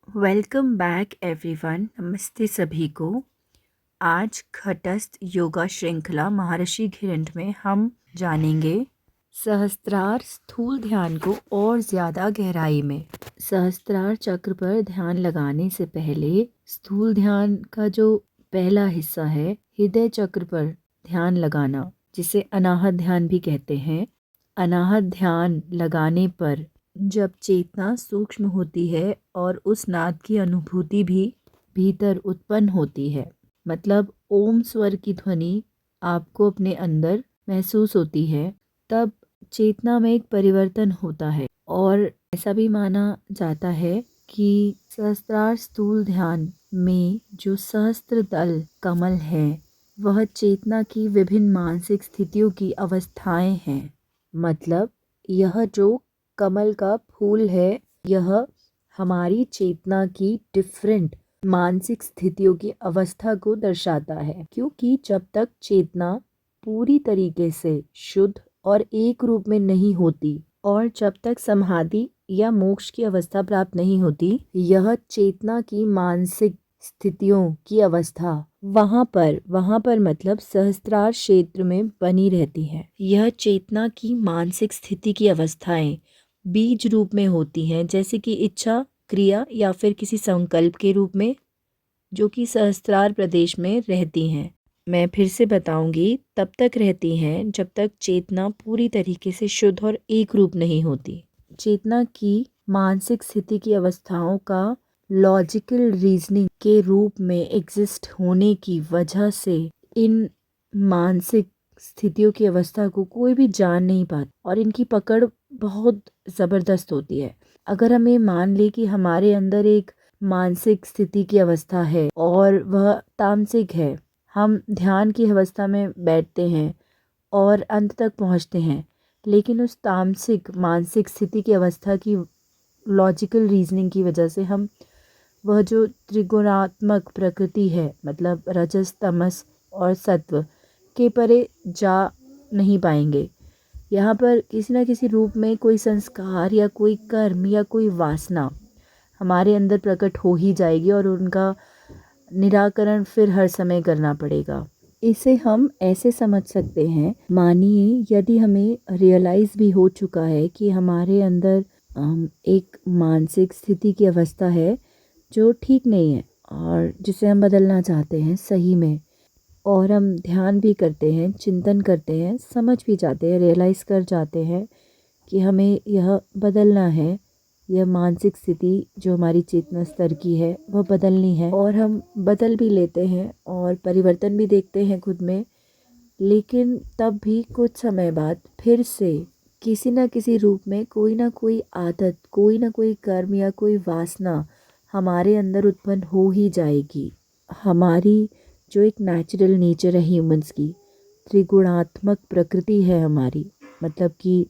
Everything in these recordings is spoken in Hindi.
Welcome back everyone. नमस्ते सभी को। आज घटस्थ योगा श्रृंखला महर्षि घिरंड में हम जानेंगे सहस्त्रार स्थूल ध्यान को और ज़्यादा गहराई में। सहस्त्रार चक्र पर ध्यान लगाने से पहले स्थूल ध्यान का जो पहला हिस्सा है, हृदय चक्र पर ध्यान लगाना, जिसे अनाहत ध्यान भी कहते हैं। अनाहत ध्यान लगाने पर जब चेतना सूक्ष्म होती है और उस नाद की अनुभूति भी भीतर उत्पन्न होती है, मतलब ओम स्वर की ध्वनि आपको अपने अंदर महसूस होती है, तब चेतना में एक परिवर्तन होता है। और ऐसा भी माना जाता है कि सहस्त्रार स्थूल ध्यान में जो सहस्त्र दल कमल है, वह चेतना की विभिन्न मानसिक स्थितियों की अवस्थाएं हैं। मतलब यह जो कमल का फूल है, यह हमारी चेतना की डिफरेंट मानसिक स्थितियों की अवस्था को दर्शाता है, क्योंकि जब तक चेतना पूरी तरीके से शुद्ध और एक रूप में नहीं होती और जब तक समाधि या मोक्ष की अवस्था प्राप्त नहीं होती, यह चेतना की मानसिक स्थितियों की अवस्था वहाँ पर मतलब सहस्त्रार क्षेत्र में बनी रहती है। यह चेतना की मानसिक स्थिति की अवस्थाएं बीज रूप में होती हैं, जैसे कि इच्छा, क्रिया या फिर किसी संकल्प के रूप में, जो कि सहस्त्रार प्रदेश में रहती हैं। मैं फिर से बताऊंगी, तब तक रहती हैं जब तक चेतना पूरी तरीके से शुद्ध और एक रूप नहीं होती। चेतना की मानसिक स्थिति की अवस्थाओं का लॉजिकल रीजनिंग के रूप में एग्जिस्ट होने की वजह से इन मानसिक स्थितियों की अवस्था को कोई भी जान नहीं पाता और इनकी पकड़ बहुत ज़बरदस्त होती है। अगर हम ये मान ले कि हमारे अंदर एक मानसिक स्थिति की अवस्था है और वह तामसिक है, हम ध्यान की अवस्था में बैठते हैं और अंत तक पहुंचते हैं, लेकिन उस तामसिक मानसिक स्थिति की अवस्था की लॉजिकल रीजनिंग की वजह से हम वह जो त्रिगुणात्मक प्रकृति है, मतलब रजस, तमस और सत्व के परे जा नहीं पाएंगे। यहाँ पर किसी न किसी रूप में कोई संस्कार या कोई कर्म या कोई वासना हमारे अंदर प्रकट हो ही जाएगी और उनका निराकरण फिर हर समय करना पड़ेगा। इसे हम ऐसे समझ सकते हैं, मानिए यदि हमें रियलाइज़ भी हो चुका है कि हमारे अंदर एक मानसिक स्थिति की अवस्था है जो ठीक नहीं है और जिसे हम बदलना चाहते हैं सही में, और हम ध्यान भी करते हैं, चिंतन करते हैं, समझ भी जाते हैं, रियलाइज़ कर जाते हैं कि हमें यह बदलना है, यह मानसिक स्थिति जो हमारी चेतना स्तर की है वह बदलनी है, और हम बदल भी लेते हैं और परिवर्तन भी देखते हैं खुद में। लेकिन तब भी कुछ समय बाद फिर से किसी न किसी रूप में कोई ना कोई आदत, कोई ना कोई कर्म या कोई वासना हमारे अंदर उत्पन्न हो ही जाएगी। हमारी जो एक नेचुरल नेचर है ह्यूमंस की, त्रिगुणात्मक प्रकृति है हमारी, मतलब कि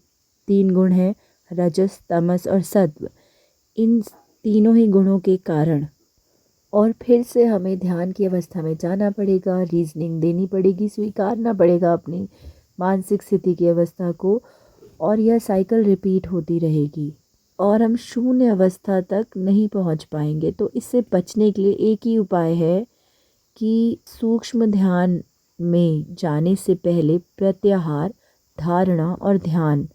3 गुण हैं, रजस, तमस और सत्व। इन तीनों ही गुणों के कारण और फिर से हमें ध्यान की अवस्था में जाना पड़ेगा, रीजनिंग देनी पड़ेगी, स्वीकारना पड़ेगा अपनी मानसिक स्थिति की अवस्था को, और यह साइकिल रिपीट होती रहेगी और हम शून्य अवस्था तक नहीं पहुंच पाएंगे। तो इससे बचने के लिए एक ही उपाय है कि सूक्ष्म ध्यान में जाने से पहले प्रत्याहार, धारणा और ध्यान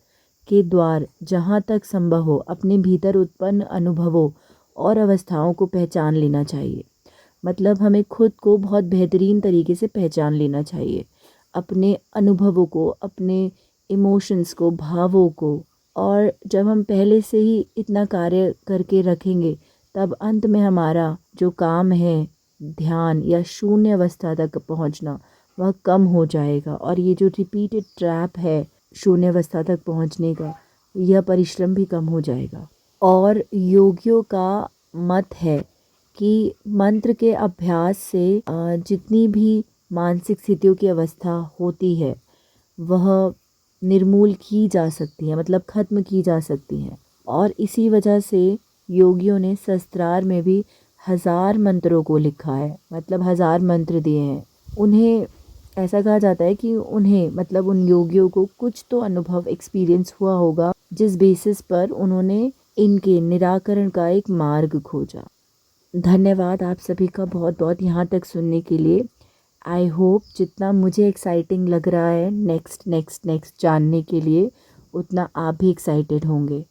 के द्वार जहाँ तक संभव हो अपने भीतर उत्पन्न अनुभवों और अवस्थाओं को पहचान लेना चाहिए। मतलब हमें खुद को बहुत बेहतरीन तरीके से पहचान लेना चाहिए, अपने अनुभवों को, अपने इमोशंस को, भावों को। और जब हम पहले से ही इतना कार्य करके रखेंगे, तब अंत में हमारा जो काम है, ध्यान या शून्य अवस्था तक पहुंचना, वह कम हो जाएगा। और ये जो रिपीटेड ट्रैप है शून्य अवस्था तक पहुंचने का, यह परिश्रम भी कम हो जाएगा। और योगियों का मत है कि मंत्र के अभ्यास से जितनी भी मानसिक स्थितियों की अवस्था होती है वह निर्मूल की जा सकती है, मतलब ख़त्म की जा सकती है। और इसी वजह से योगियों ने सहस्त्रार में भी 1000 मंत्रों को लिखा है, मतलब 1000 मंत्र दिए हैं। उन्हें ऐसा कहा जाता है कि उन्हें, मतलब उन योगियों को कुछ तो अनुभव, एक्सपीरियंस हुआ होगा, जिस बेसिस पर उन्होंने इनके निराकरण का एक मार्ग खोजा। धन्यवाद आप सभी का बहुत बहुत यहाँ तक सुनने के लिए। आई होप जितना मुझे एक्साइटिंग लग रहा है नेक्स्ट नेक्स्ट नेक्स्ट जानने के लिए, उतना आप भी एक्साइटेड होंगे।